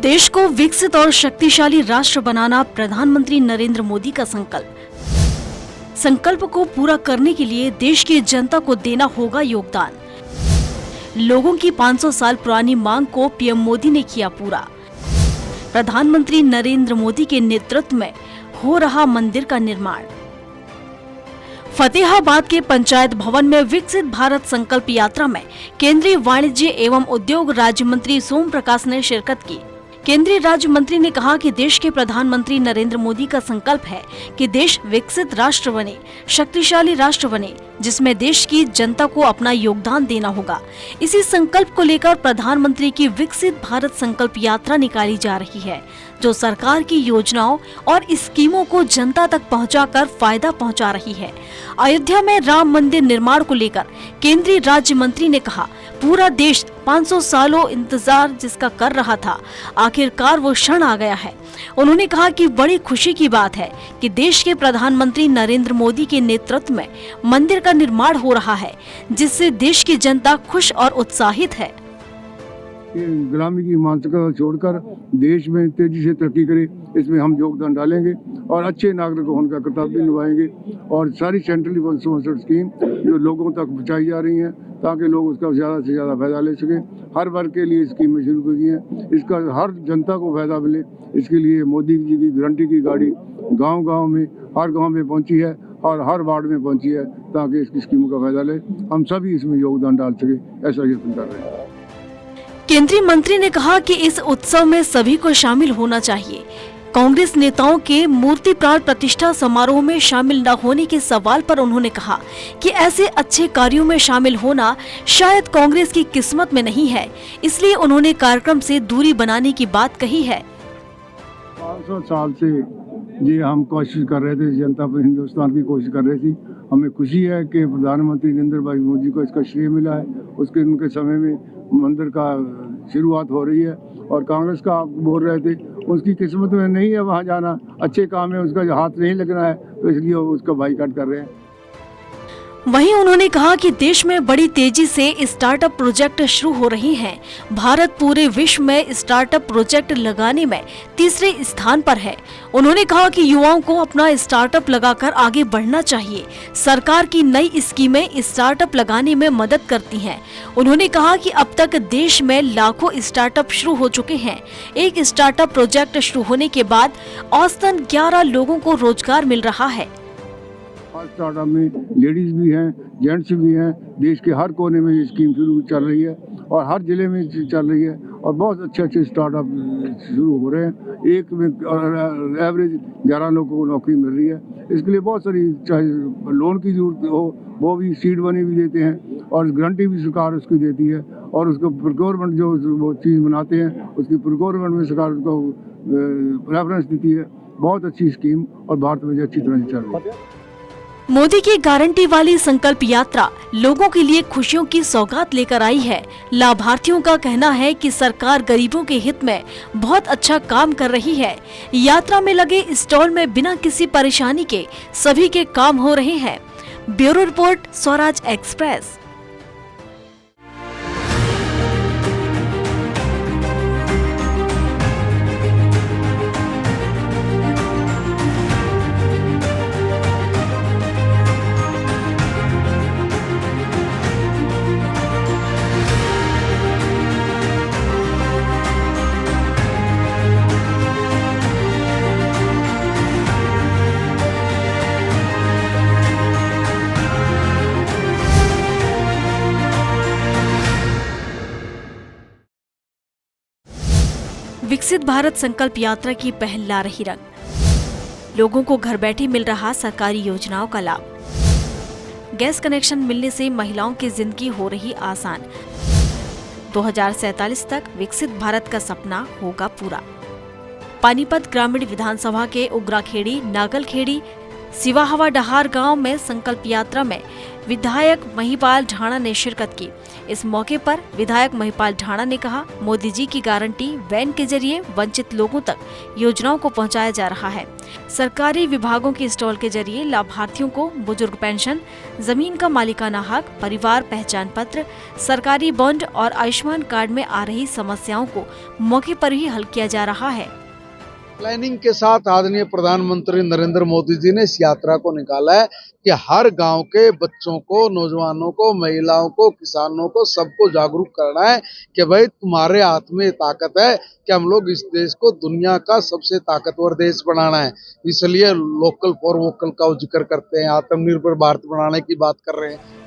देश को विकसित और शक्तिशाली राष्ट्र बनाना प्रधानमंत्री नरेंद्र मोदी का संकल्प को पूरा करने के लिए देश की जनता को देना होगा योगदान। लोगों की 500 साल पुरानी मांग को पीएम मोदी ने किया पूरा। प्रधानमंत्री नरेंद्र मोदी के नेतृत्व में हो रहा मंदिर का निर्माण। फतेहाबाद के पंचायत भवन में विकसित भारत संकल्प यात्रा में केंद्रीय वाणिज्य एवं उद्योग राज्य मंत्री सोम प्रकाश ने शिरकत की। केंद्रीय राज्य मंत्री ने कहा कि देश के प्रधानमंत्री नरेंद्र मोदी का संकल्प है कि देश विकसित राष्ट्र बने, शक्तिशाली राष्ट्र बने, जिसमें देश की जनता को अपना योगदान देना होगा। इसी संकल्प को लेकर प्रधानमंत्री की विकसित भारत संकल्प यात्रा निकाली जा रही है, जो सरकार की योजनाओं और स्कीमों को जनता तक पहुंचाकर फायदा पहुंचा रही है। अयोध्या में राम मंदिर निर्माण को लेकर केंद्रीय राज्य मंत्री ने कहा, पूरा देश 500 सालों इंतजार जिसका कर रहा था, आखिरकार वो क्षण आ गया है। उन्होंने कहा कि बड़ी खुशी की बात है कि देश के प्रधानमंत्री नरेंद्र मोदी के नेतृत्व में मंदिर का निर्माण हो रहा है, जिससे देश की जनता खुश और उत्साहित है। गुलामी की मानसिकता छोड़कर देश में तेजी से तरक्की करे, इसमें हम योगदान डालेंगे और अच्छे नागरिक होने का कर्तव्य निभाएंगे। और सारी सेंट्रली स्पॉन्सर्ड स्कीम जो लोगों तक पहुँचाई जा रही हैं ताकि लोग उसका ज़्यादा से ज़्यादा फायदा ले सकें, हर वर्ग के लिए स्कीमें शुरू की हैं। इसका हर जनता को फायदा मिले, इसके लिए मोदी जी की गारंटी की गाड़ी गांव-गांव में, हर गांव में पहुंची है और हर वार्ड में पहुंची है, ताकि इसकी स्कीमों का फायदा ले हम सभी इसमें योगदान डाल सके, ऐसा यत्न कर रहे हैं। केंद्रीय मंत्री ने कहा कि इस उत्सव में सभी को शामिल होना चाहिए। कांग्रेस नेताओं के मूर्ति प्राण प्रतिष्ठा समारोह में शामिल न होने के सवाल पर उन्होंने कहा कि ऐसे अच्छे कार्यों में शामिल होना शायद कांग्रेस की किस्मत में नहीं है, इसलिए उन्होंने कार्यक्रम से दूरी बनाने की बात कही है। 500 साल से जी हम कोशिश कर रहे थे, जनता पर हिंदुस्तान की कोशिश कर रही थी। हमें खुशी है कि प्रधानमंत्री नरेंद्र भाई मोदी को इसका श्रेय मिला है। उनके समय में मंदिर का शुरुआत हो रही है और कांग्रेस का आप बोल रहे थे उसकी किस्मत में नहीं है वहाँ जाना, अच्छे काम में उसका हाथ नहीं लगना है, तो इसलिए उसका बाइकआउट कर रहे हैं। वहीं उन्होंने कहा कि देश में बड़ी तेजी से स्टार्टअप प्रोजेक्ट शुरू हो रहे हैं। भारत पूरे विश्व में स्टार्टअप प्रोजेक्ट लगाने में तीसरे स्थान पर है। उन्होंने कहा कि युवाओं को अपना स्टार्टअप लगाकर आगे बढ़ना चाहिए। सरकार की नई स्कीमें स्टार्टअप लगाने में मदद करती हैं। उन्होंने कहा कि अब तक देश में लाखों स्टार्टअप शुरू हो चुके हैं। एक स्टार्टअप प्रोजेक्ट शुरू होने के बाद औसतन 11 लोगों को रोजगार मिल रहा है। स्टार्टअप में लेडीज भी हैं, जेंट्स भी हैं। देश के हर कोने में ये स्कीम शुरू चल रही है और हर जिले में चल रही है और बहुत अच्छे स्टार्टअप शुरू हो रहे हैं। एक में एवरेज 11 लोगों को नौकरी मिल रही है। इसके लिए बहुत सारी, चाहे लोन की जरूरत हो वो भी सीड मनी भी देते हैं और गारंटी भी सरकार उसकी देती है और उसको प्रोक्योरमेंट जो वो चीज़ बनाते हैं उसकी प्रोक्योरमेंट में सरकार उसको प्रेफरेंस देती है। बहुत अच्छी स्कीम और भारत में अच्छी तरह से चल रही है। मोदी की गारंटी वाली संकल्प यात्रा लोगों के लिए खुशियों की सौगात लेकर आई है। लाभार्थियों का कहना है कि सरकार गरीबों के हित में बहुत अच्छा काम कर रही है। यात्रा में लगे स्टॉल में बिना किसी परेशानी के सभी के काम हो रहे हैं। Bureau report, Swaraj express. विकसित भारत संकल्प यात्रा की पहल ला रही रंग। लोगों को घर बैठे मिल रहा सरकारी योजनाओं का लाभ। गैस कनेक्शन मिलने से महिलाओं की जिंदगी हो रही आसान। 2047 तक विकसित भारत का सपना होगा पूरा। पानीपत ग्रामीण विधानसभा के उग्राखेड़ी, नागलखेड़ी, सिवाहवा डहार गांव में संकल्प यात्रा में विधायक महिपाल ढाणा ने शिरकत की। इस मौके पर विधायक महिपाल ढाणा ने कहा, मोदी जी की गारंटी वैन के जरिए वंचित लोगों तक योजनाओं को पहुंचाया जा रहा है। सरकारी विभागों के स्टॉल के जरिए लाभार्थियों को बुजुर्ग पेंशन, जमीन का मालिकाना हक, परिवार पहचान पत्र, सरकारी बॉन्ड और आयुष्मान कार्ड में आ रही समस्याओं को मौके पर ही हल किया जा रहा है। प्लानिंग के साथ आदरणीय प्रधानमंत्री नरेंद्र मोदी जी ने इस यात्रा को निकाला है कि हर गांव के बच्चों को, नौजवानों को, महिलाओं को, किसानों को, सबको जागरूक करना है कि भाई तुम्हारे हाथ में ताकत है कि हम लोग इस देश को दुनिया का सबसे ताकतवर देश बनाना है। इसलिए लोकल फॉर वोकल का जिक्र करते हैं, आत्मनिर्भर भारत बनाने की बात कर रहे हैं।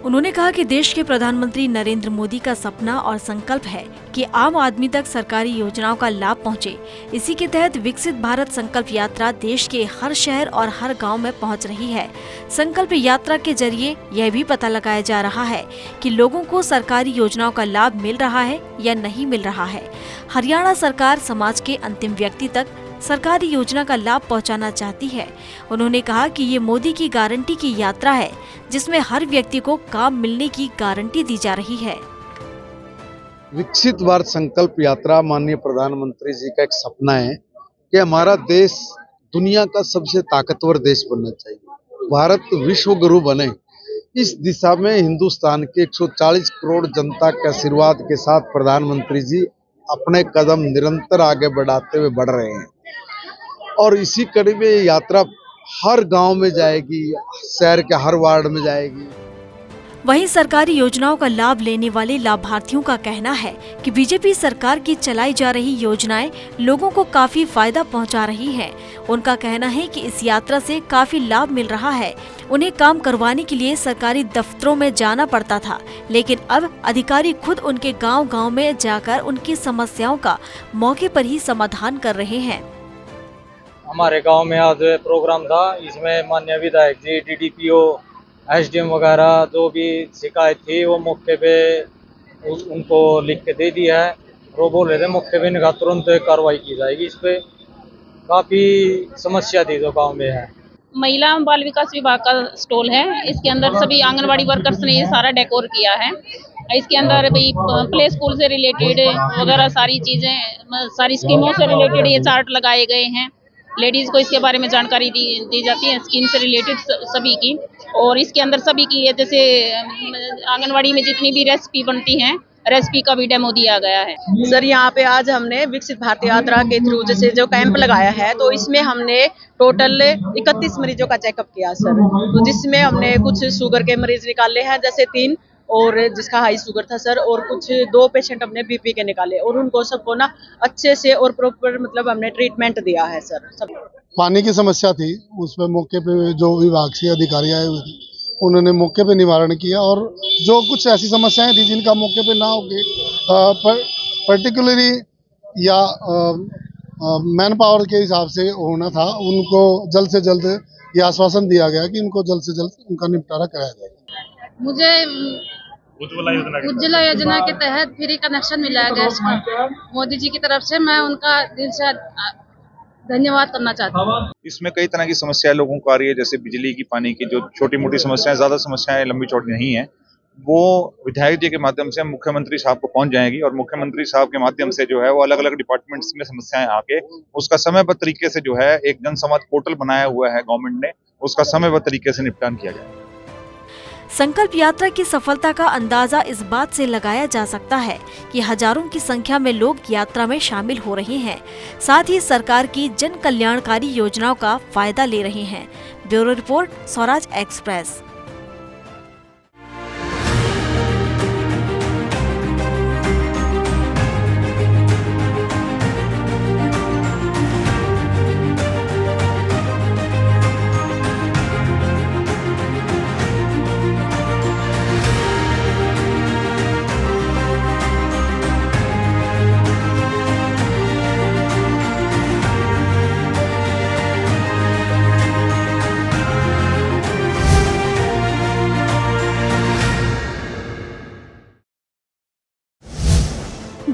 उन्होंने कहा कि देश के प्रधानमंत्री नरेंद्र मोदी का सपना और संकल्प है कि आम आदमी तक सरकारी योजनाओं का लाभ पहुंचे। इसी के तहत विकसित भारत संकल्प यात्रा देश के हर शहर और हर गांव में पहुंच रही है। संकल्प यात्रा के जरिए यह भी पता लगाया जा रहा है कि लोगों को सरकारी योजनाओं का लाभ मिल रहा है या नहीं मिल रहा है। हरियाणा सरकार समाज के अंतिम व्यक्ति तक सरकारी योजना का लाभ पहुंचाना चाहती है। उन्होंने कहा कि ये मोदी की गारंटी की यात्रा है, जिसमें हर व्यक्ति को काम मिलने की गारंटी दी जा रही है। विकसित भारत संकल्प यात्रा माननीय प्रधानमंत्री जी का एक सपना है कि हमारा देश दुनिया का सबसे ताकतवर देश बनना चाहिए, भारत विश्व गुरु बने। इस दिशा में हिंदुस्तान के 140 करोड़ जनता के आशीर्वाद के साथ प्रधानमंत्री जी अपने कदम निरंतर आगे बढ़ाते हुए बढ़ रहे हैं और इसी कड़ी में यात्रा हर गांव में जाएगी, शहर के हर वार्ड में जाएगी। वहीं सरकारी योजनाओं का लाभ लेने वाले लाभार्थियों का कहना है कि बीजेपी सरकार की चलाई जा रही योजनाएं लोगों को काफी फायदा पहुंचा रही हैं। उनका कहना है कि इस यात्रा से काफी लाभ मिल रहा है। उन्हें काम करवाने के लिए सरकारी दफ्तरों में जाना पड़ता था, लेकिन अब अधिकारी खुद उनके गांव-गांव में जाकर उनकी समस्याओं का मौके पर ही समाधान कर रहे हैं। हमारे गांव में आज प्रोग्राम था, इसमें माननीय विधायक जी, डीडीपीओ, एसडीएम वगैरह जो भी शिकायत थी वो मौके पे उनको लिख के दे दिया है। वो बोल रहे थे मौके पे इनका तुरंत कार्रवाई की जाएगी। इस पे काफी समस्या थी जो गांव में है। महिला एवं बाल विकास विभाग का स्टॉल है। इसके अंदर सभी आंगनवाड़ी वर्कर्स ने ये सारा डेकोर किया है। इसके अंदर भी प्ले स्कूल से रिलेटेड वगैरह सारी चीजें, सारी स्कीमों से रिलेटेड ये चार्ट लगाए गए हैं। लेडीज को इसके बारे में जानकारी दी जाती है, स्कीम से रिलेटेड सभी की। और इसके अंदर सभी की, जैसे आंगनवाड़ी में जितनी भी रेसिपी बनती हैं, रेसिपी का भी डेमो दिया गया है। सर यहाँ पे आज हमने विकसित भारत यात्रा के थ्रू जैसे जो कैंप लगाया है, तो इसमें हमने टोटल 31 मरीजों का चेकअप किया सर। तो जिसमें हमने कुछ शुगर के मरीज निकाले हैं, जैसे 3, और जिसका हाई शुगर था सर, और कुछ 2 पेशेंट हमने बीपी के निकाले, और उनको सबको ना अच्छे से और प्रॉपर मतलब हमने ट्रीटमेंट दिया है सर। सब पानी की समस्या थी, उसमें मौके पे जो विभाग से अधिकारी आए हुए थे उन्होंने मौके पे निवारण किया, और जो कुछ ऐसी समस्याएं थी जिनका मौके पे ना होके पर्टिकुलरली या मैन पावर के हिसाब से होना था, उनको जल्द से जल्द ये आश्वासन दिया गया कि उनको जल्द से जल्द उनका निपटारा कराया जाएगा। मुझे उज्ज्वला योजना के तहत फ्री कनेक्शन मिला है गैस का, मोदी जी की तरफ से। मैं उनका दिल से धन्यवाद करना चाहती हूँ। इसमें कई तरह की समस्याएं लोगों को आ रही है, जैसे बिजली की, पानी की, जो छोटी मोटी समस्याएं, ज्यादा समस्याएं लंबी चौड़ी नहीं है, वो विधायक जी के माध्यम से मुख्यमंत्री साहब को पहुंच जाएंगी और मुख्यमंत्री साहब के माध्यम से जो है वो अलग अलग डिपार्टमेंट्स में समस्याएं आके उसका समयबद्ध तरीके से जो है एक जनसंवाद पोर्टल बनाया हुआ है गवर्नमेंट ने, उसका समयबद्ध तरीके से निपटान किया जाए। संकल्प यात्रा की सफलता का अंदाजा इस बात से लगाया जा सकता है कि हजारों की संख्या में लोग यात्रा में शामिल हो रहे हैं, साथ ही सरकार की जन कल्याणकारी योजनाओं का फायदा ले रहे हैं। Bureau report, Swaraj express.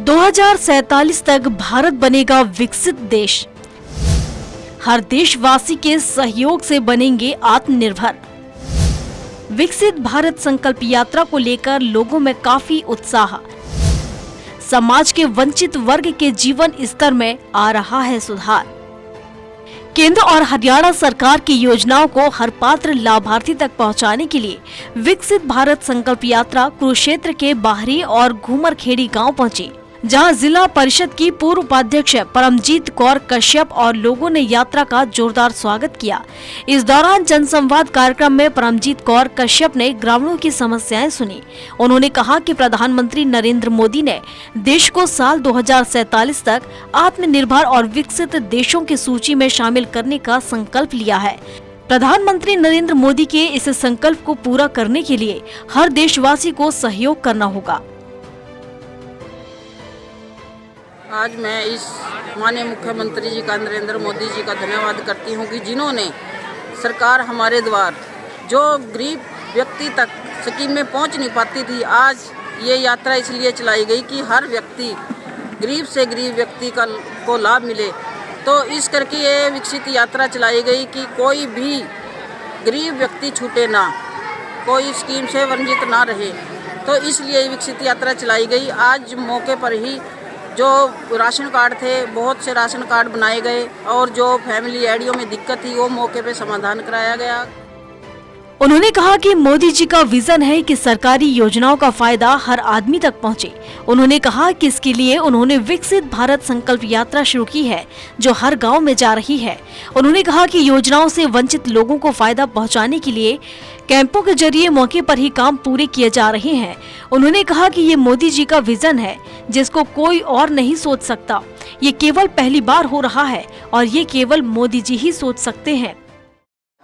(2047) तक भारत बनेगा विकसित देश। हर देशवासी के सहयोग से बनेंगे आत्मनिर्भर। विकसित भारत संकल्प यात्रा को लेकर लोगों में काफी उत्साह। समाज के वंचित वर्ग के जीवन स्तर में आ रहा है सुधार। केंद्र और हरियाणा सरकार की योजनाओं को हर पात्र लाभार्थी तक पहुंचाने के लिए विकसित भारत संकल्प यात्रा कुरुक्षेत्र के बाहरी और घूमरखेड़ी गांव पहुंची, जहां जिला परिषद की पूर्व उपाध्यक्ष परमजीत कौर कश्यप और लोगों ने यात्रा का जोरदार स्वागत किया। इस दौरान जनसंवाद कार्यक्रम में परमजीत कौर कश्यप ने ग्रामीणों की समस्याएं सुनी। उन्होंने कहा कि प्रधानमंत्री नरेंद्र मोदी ने देश को साल 2047 तक आत्मनिर्भर और विकसित देशों की सूची में शामिल करने का संकल्प लिया है। प्रधानमंत्री नरेंद्र मोदी के इस संकल्प को पूरा करने के लिए हर देशवासी को सहयोग करना होगा। आज मैं इस माननीय मुख्यमंत्री जी का, नरेंद्र मोदी जी का धन्यवाद करती हूँ कि जिन्होंने सरकार हमारे द्वार जो गरीब व्यक्ति तक स्कीम में पहुँच नहीं पाती थी, आज ये यात्रा इसलिए चलाई गई कि हर व्यक्ति गरीब से गरीब व्यक्ति को लाभ मिले। तो इस करके ये विकसित यात्रा चलाई गई कि कोई भी गरीब व्यक्ति छूटे ना, कोई स्कीम से वंचित ना रहे। तो इसलिए विकसित यात्रा चलाई गई। आज मौके पर ही जो राशन कार्ड थे, बहुत से राशन कार्ड बनाए गए और जो फैमिली आईडियों में दिक्कत थी वो मौके पे समाधान कराया गया। उन्होंने कहा कि मोदी जी का विजन है कि सरकारी योजनाओं का फायदा हर आदमी तक पहुंचे। उन्होंने कहा कि इसके लिए उन्होंने विकसित भारत संकल्प यात्रा शुरू की है, जो हर गांव में जा रही है। उन्होंने कहा कि योजनाओं से वंचित लोगों को फायदा पहुंचाने के लिए कैंपों के जरिए मौके पर ही काम पूरे किए जा रहे हैं। उन्होंने कहा कि ये मोदी जी का विजन है जिसको कोई और नहीं सोच सकता। ये केवल पहली बार हो रहा है और ये केवल मोदी जी ही सोच सकते हैं।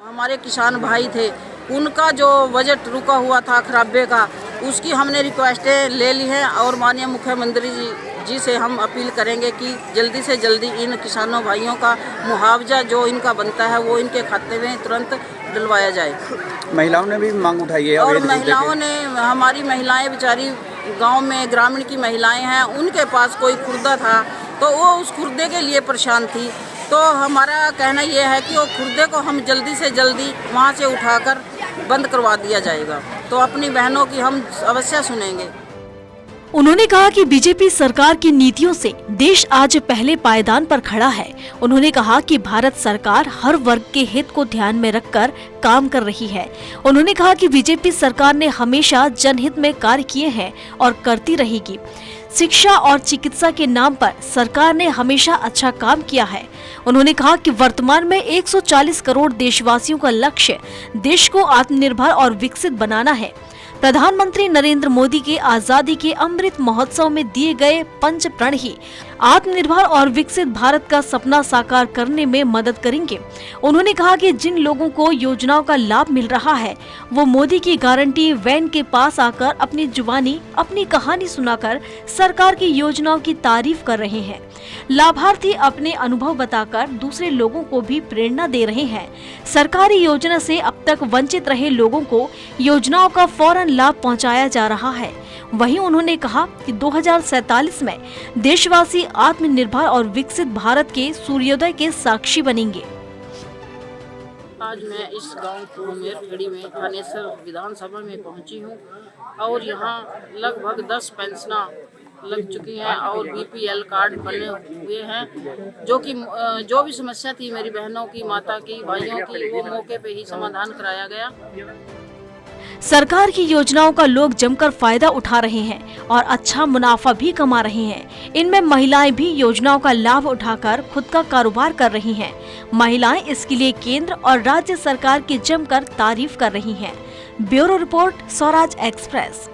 हमारे किसान भाई थे, उनका जो बजट रुका हुआ था खराबे का, उसकी हमने रिक्वेस्टें ले ली हैं और माननीय मुख्यमंत्री जी से हम अपील करेंगे कि जल्दी से जल्दी इन किसानों भाइयों का मुआवजा जो इनका बनता है वो इनके खाते में तुरंत डलवाया जाए। महिलाओं ने भी मांग उठाई है और महिलाओं ने, हमारी महिलाएं बेचारी गांव में ग्रामीण की महिलाएं हैं, उनके पास कोई खुर्दा था तो वो उस खुर्दे के लिए परेशान थी। तो हमारा कहना यह है कि वो खुर्दे को हम जल्दी से जल्दी वहाँ से उठाकर बंद करवा दिया जाएगा। तो अपनी बहनों की हम अवश्य सुनेंगे। उन्होंने कहा कि बीजेपी सरकार की नीतियों से देश आज पहले पायदान पर खड़ा है। उन्होंने कहा कि भारत सरकार हर वर्ग के हित को ध्यान में रखकर काम कर रही है। उन्होंने कहा कि बीजेपी सरकार ने हमेशा जनहित में कार्य किए हैं और करती रहेगी। शिक्षा और चिकित्सा के नाम पर सरकार ने हमेशा अच्छा काम किया है। उन्होंने कहा कि वर्तमान में 140 करोड़ देशवासियों का लक्ष्य देश को आत्मनिर्भर और विकसित बनाना है। प्रधानमंत्री नरेंद्र मोदी के आजादी के अमृत महोत्सव में दिए गए पंच प्रण ही आत्मनिर्भर और विकसित भारत का सपना साकार करने में मदद करेंगे। उन्होंने कहा कि जिन लोगों को योजनाओं का लाभ मिल रहा है वो मोदी की गारंटी वैन के पास आकर अपनी जुबानी अपनी कहानी सुनाकर सरकार की योजनाओं की तारीफ कर रहे हैं। लाभार्थी अपने अनुभव बताकर दूसरे लोगों को भी प्रेरणा दे रहे हैं। सरकारी योजना से अब तक वंचित रहे लोगों को योजनाओं का फौरन लाभ पहुंचाया जा रहा है। वहीं उन्होंने कहा कि 2047 में देशवासी आत्मनिर्भर और विकसित भारत के सूर्योदय के साक्षी बनेंगे। आज मैं इस गांव कुरुक्षेत्र में थानेसर विधानसभा में पहुंची हूं और यहां लगभग 10 पेंशना लग चुकी हैं और बीपीएल कार्ड बने हुए हैं, जो कि जो भी समस्या थी मेरी बहनों की, माता की, भाइयों की, वो मौके पे ही समाधान कराया गया। सरकार की योजनाओं का लोग जमकर फायदा उठा रहे हैं और अच्छा मुनाफा भी कमा रहे हैं। इनमें महिलाएं भी योजनाओं का लाभ उठाकर खुद का कारोबार कर रही हैं। महिलाएं इसके लिए केंद्र और राज्य सरकार की जमकर तारीफ कर रही हैं। Bureau report, Swaraj express.